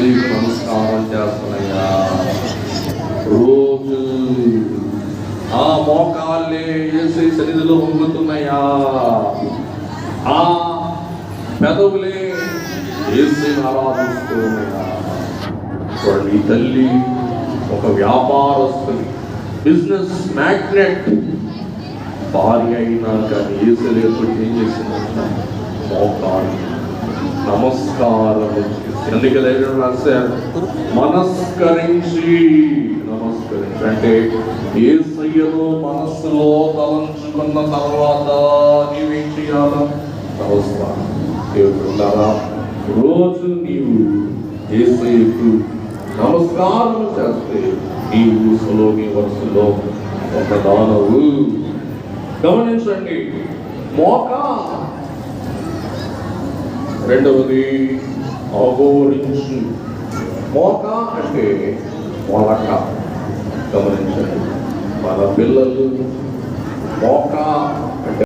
యేసుకు నమస్కారం చేస్తున్నాయా? రోజు ఆ మోకాళ్ళే యేసు సన్నిధిలో వంగుతున్నాయా? ఆ పెదవులే యేసుని ఆరాధిస్తున్నాయా? చూడండి, ఈ తల్లి ఒక వ్యాపారస్తుని, బిజినెస్ మ్యాగ్నెట్ భార్య అయినా కానీ యేసు లేకపోతే ఏం చేసిందంట? మోకాళ్ళు నమస్కారం చేసి, అందుకే దగ్గర రాశారు, మనస్కరించి అంటే యేసయ్యను మనస్సులో తలంచుకున్న తర్వాత నీవేం చేయాలా? నమస్కారం. దేవుడున్నారా, రోజు నీవు యేసయ్యకు నమస్కారం చేస్తే నీవు నీ వరుసలో ఒక దానవు. గమనించండి, మోక. రెండవది అఘోరించు. మోక అంటే మొలక. గమనించండి, మన పిల్లలు మోక అంటే